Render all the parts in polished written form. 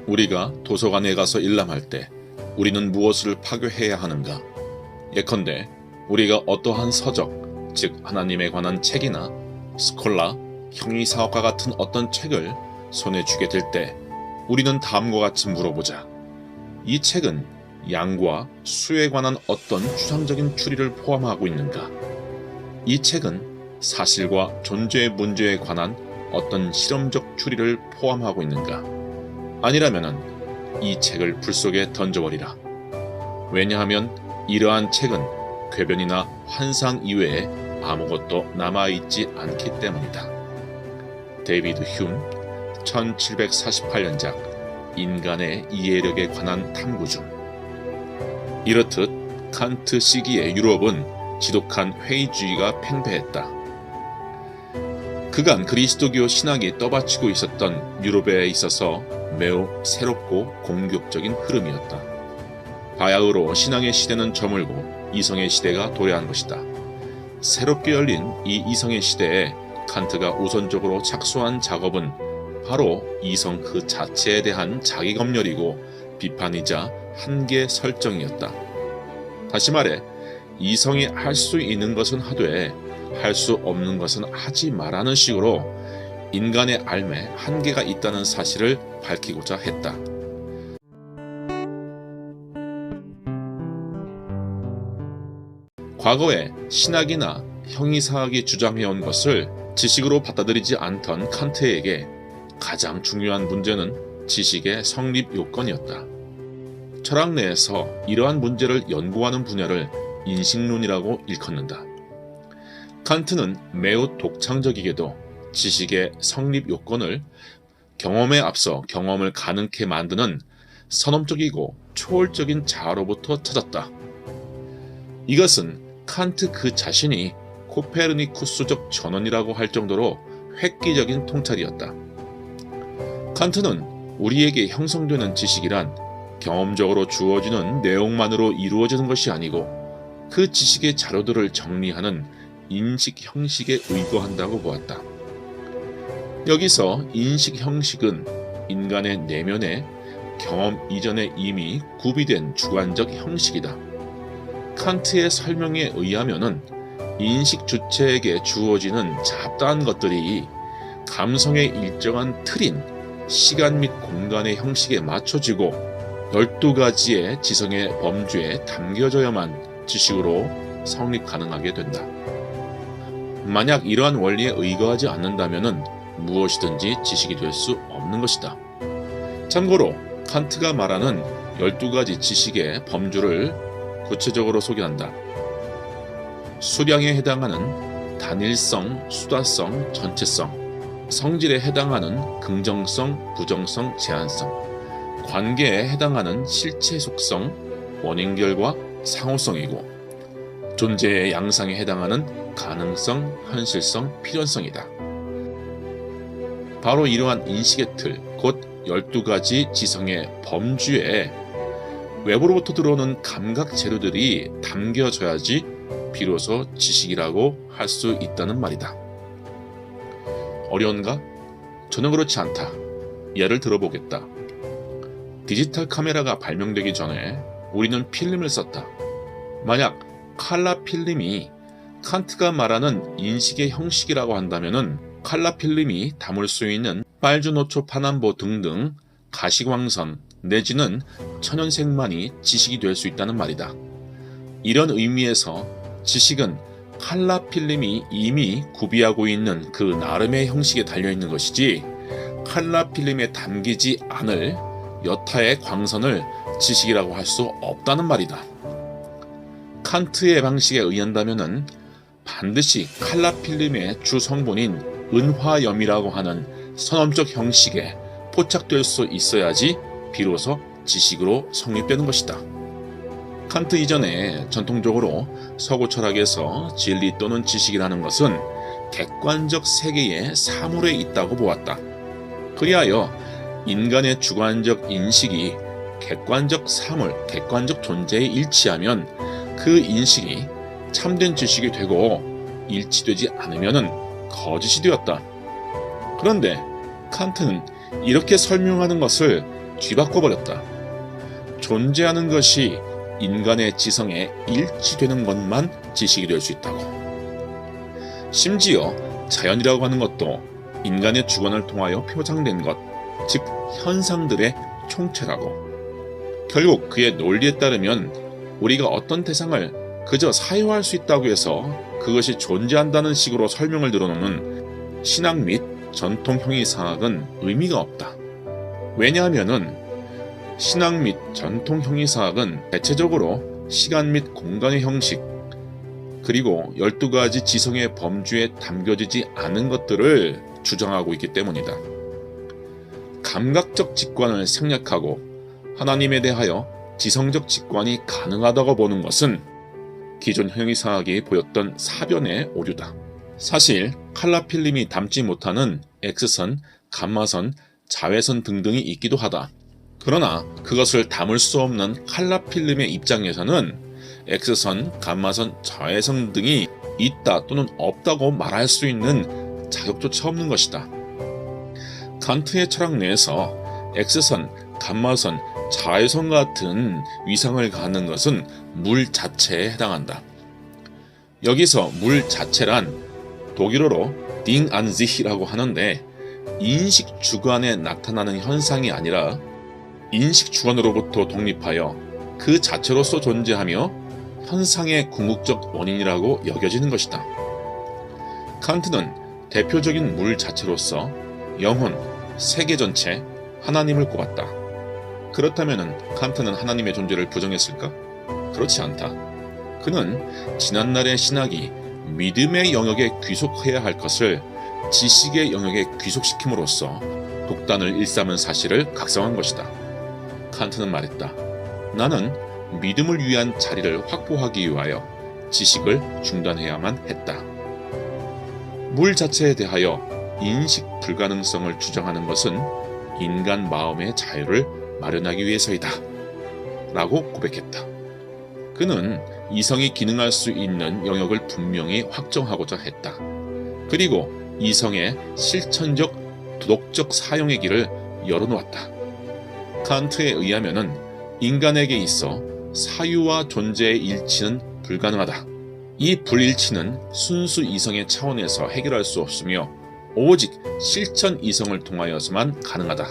우리가 도서관에 가서 일람할 때 우리는 무엇을 파괴해야 하는가? 예컨대 우리가 어떠한 서적, 즉 하나님에 관한 책이나 스콜라, 형이사학과 같은 어떤 책을 손에 쥐게 될 때 우리는 다음과 같이 물어보자. 이 책은 양과 수에 관한 어떤 추상적인 추리를 포함하고 있는가? 이 책은 사실과 존재의 문제에 관한 어떤 실험적 추리를 포함하고 있는가? 아니라면은 이 책을 불 속에 던져버리라. 왜냐하면 이러한 책은 궤변이나 환상 이외에 아무것도 남아있지 않기 때문이다. 데이비드 휴me 1748년작 인간의 이해력에 관한 탐구 중. 이렇듯 칸트 시기의 유럽은 지독한 회의주의가 팽배했다. 그간 그리스도교 신학이 떠받치고 있었던 유럽에 있어서 매우 새롭고 공격적인 흐름이었다. 바야흐로 신앙의 시대는 저물고 이성의 시대가 도래한 것이다. 새롭게 열린 이 이성의 시대에 칸트가 우선적으로 착수한 작업은 바로 이성 그 자체에 대한 자기검열이고 비판이자 한계 설정이었다. 다시 말해 이성이 할 수 있는 것은 하되 할 수 없는 것은 하지 말라는 식으로 인간의 삶에 한계가 있다는 사실을 밝히고자 했다. 과거에 신학이나 형이사학이 주장해온 것을 지식으로 받아들이지 않던 칸트에게 가장 중요한 문제는 지식의 성립 요건이었다. 철학 내에서 이러한 문제를 연구하는 분야를 인식론이라고 일컫는다. 칸트는 매우 독창적이게도 지식의 성립 요건을 경험에 앞서 경험을 가능케 만드는 선험적이고 초월적인 자아로부터 찾았다. 이것은 칸트 그 자신이 코페르니쿠스적 전원이라고 할 정도로 획기적인 통찰이었다. 칸트는 우리에게 형성되는 지식이란 경험적으로 주어지는 내용만으로 이루어지는 것이 아니고 그 지식의 자료들을 정리하는 인식 형식에 의거한다고 보았다. 여기서 인식 형식은 인간의 내면에 경험 이전에 이미 구비된 주관적 형식이다. 칸트의 설명에 의하면은 인식 주체에게 주어지는 잡다한 것들이 감성의 일정한 틀인 시간 및 공간의 형식에 맞춰지고 12가지의 지성의 범주에 담겨져야만 지식으로 성립 가능하게 된다. 만약 이러한 원리에 의거하지 않는다면 무엇이든지 지식이 될 수 없는 것이다. 참고로 칸트가 말하는 12가지 지식의 범주를 구체적으로 소개한다. 수량에 해당하는 단일성, 수다성, 전체성, 성질에 해당하는 긍정성, 부정성, 제한성, 관계에 해당하는 실체 속성, 원인결과, 상호성이고 존재의 양상에 해당하는 가능성, 현실성, 필연성이다. 바로 이러한 인식의 틀, 곧 12가지 지성의 범주에 외부로부터 들어오는 감각 재료들이 담겨져야지 비로소 지식이라고 할 수 있다는 말이다. 어려운가? 전혀 그렇지 않다. 예를 들어보겠다. 디지털 카메라가 발명되기 전에 우리는 필름을 썼다. 만약 칼라 필름이 칸트가 말하는 인식의 형식이라고 한다면은 칼라 필름이 담을 수 있는 빨주노초 파남보 등등 가시광선 내지는 천연색만이 지식이 될 수 있다는 말이다. 이런 의미에서 지식은 칼라 필름이 이미 구비하고 있는 그 나름의 형식에 달려있는 것이지 칼라 필름에 담기지 않을 여타의 광선을 지식이라고 할 수 없다는 말이다. 칸트의 방식에 의한다면 반드시 칼라 필름의 주 성분인 은화염이라고 하는 선험적 형식에 포착될 수 있어야지 비로소 지식으로 성립되는 것이다. 칸트 이전에 전통적으로 서구 철학에서 진리 또는 지식이라는 것은 객관적 세계의 사물에 있다고 보았다. 그리하여 인간의 주관적 인식이 객관적 사물, 객관적 존재에 일치하면 그 인식이 참된 지식이 되고 일치되지 않으면 거짓이 되었다. 그런데 칸트는 이렇게 설명하는 것을 뒤바꿔버렸다. 존재하는 것이 인간의 지성에 일치되는 것만 지식이 될 수 있다고. 심지어 자연이라고 하는 것도 인간의 주관을 통하여 표상된 것, 즉 현상들의 총체라고. 결국 그의 논리에 따르면 우리가 어떤 대상을 그저 사유할 수 있다고 해서 그것이 존재한다는 식으로 설명을 늘어놓는 신학 및 전통 형이상학은 의미가 없다. 왜냐하면은 신학 및 전통 형이상학은 대체적으로 시간 및 공간의 형식, 그리고 12가지 지성의 범주에 담겨지지 않은 것들을 주장하고 있기 때문이다. 감각적 직관을 생략하고 하나님에 대하여 지성적 직관이 가능하다고 보는 것은 기존 형이상학이 보였던 사변의 오류다. 사실 칼라 필름이 담지 못하는 X선, 감마선, 자외선 등등이 있기도 하다. 그러나 그것을 담을 수 없는 칼라 필름의 입장에서는 X선, 감마선, 자외선 등이 있다 또는 없다고 말할 수 있는 자격조차 없는 것이다. 칸트의 철학 내에서 X선, 감마선, 자외선 같은 위상을 갖는 것은 물 자체에 해당한다. 여기서 물 자체란 독일어로 Ding an sich이라고 하는데 인식 주관에 나타나는 현상이 아니라 인식 주관으로부터 독립하여 그 자체로서 존재하며 현상의 궁극적 원인이라고 여겨지는 것이다. 칸트는 대표적인 물 자체로서 영혼, 세계 전체, 하나님을 꼽았다. 그렇다면 칸트는 하나님의 존재를 부정했을까? 그렇지 않다. 그는 지난날의 신학이 믿음의 영역에 귀속해야 할 것을 지식의 영역에 귀속시킴으로써 독단을 일삼은 사실을 각성한 것이다. 칸트는 말했다. 나는 믿음을 위한 자리를 확보하기 위하여 지식을 중단해야만 했다. 물 자체에 대하여 인식 불가능성을 주장하는 것은 인간 마음의 자유를 마련하기 위해서이다. 라고 고백했다. 그는 이성이 기능할 수 있는 영역을 분명히 확정하고자 했다. 그리고 이성의 실천적, 도덕적 사용의 길을 열어놓았다. 칸트에 의하면은 인간에게 있어 사유와 존재의 일치는 불가능하다. 이 불일치는 순수 이성의 차원에서 해결할 수 없으며 오직 실천 이성을 통하여서만 가능하다.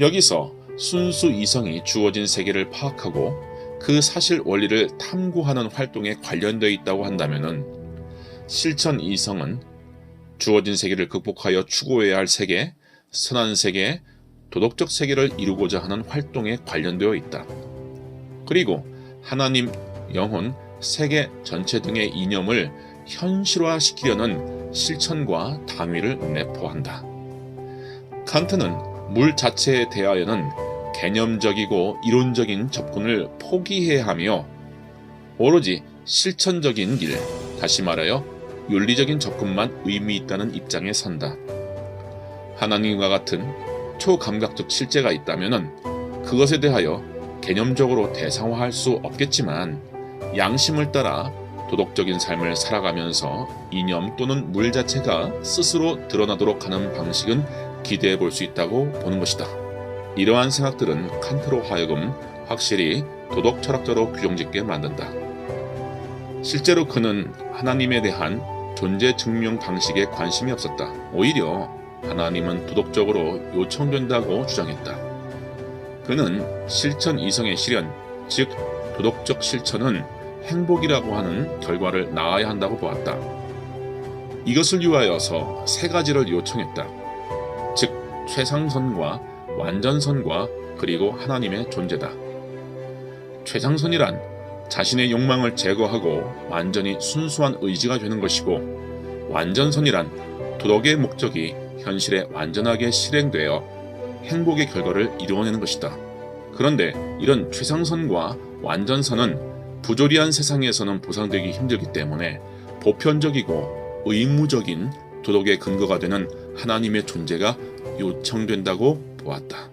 여기서 순수 이성이 주어진 세계를 파악하고 그 사실 원리를 탐구하는 활동에 관련되어 있다고 한다면은 실천 이성은 주어진 세계를 극복하여 추구해야 할 세계, 선한 세계, 도덕적 세계를 이루고자 하는 활동에 관련되어 있다. 그리고 하나님, 영혼, 세계 전체 등의 이념을 현실화시키려는 실천과 당위를 내포한다. 칸트는 물 자체에 대하여는 개념적이고 이론적인 접근을 포기해야 하며 오로지 실천적인 길, 다시 말하여 윤리적인 접근만 의미 있다는 입장에 선다. 하나님과 같은 초감각적 실제가 있다면 그것에 대하여 개념적으로 대상화할 수 없겠지만 양심을 따라 도덕적인 삶을 살아가면서 이념 또는 물 자체가 스스로 드러나도록 하는 방식은 기대해 볼 수 있다고 보는 것이다. 이러한 생각들은 칸트로 하여금 확실히 도덕 철학자로 규정짓게 만든다. 실제로 그는 하나님에 대한 존재 증명 방식에 관심이 없었다. 오히려 하나님은 도덕적으로 요청된다고 주장했다. 그는 실천 이성의 실현, 즉 도덕적 실천은 행복이라고 하는 결과를 낳아야 한다고 보았다. 이것을 위하여서 세 가지를 요청했다. 즉 최상선과 완전선과 그리고 하나님의 존재다. 최상선이란 자신의 욕망을 제거하고 완전히 순수한 의지가 되는 것이고, 완전선이란 도덕의 목적이 현실에 완전하게 실행되어 행복의 결과를 이루어내는 것이다. 그런데 이런 최상선과 완전선은 부조리한 세상에서는 보상되기 힘들기 때문에 보편적이고 의무적인 도덕의 근거가 되는 하나님의 존재가 요청된다고 보았다.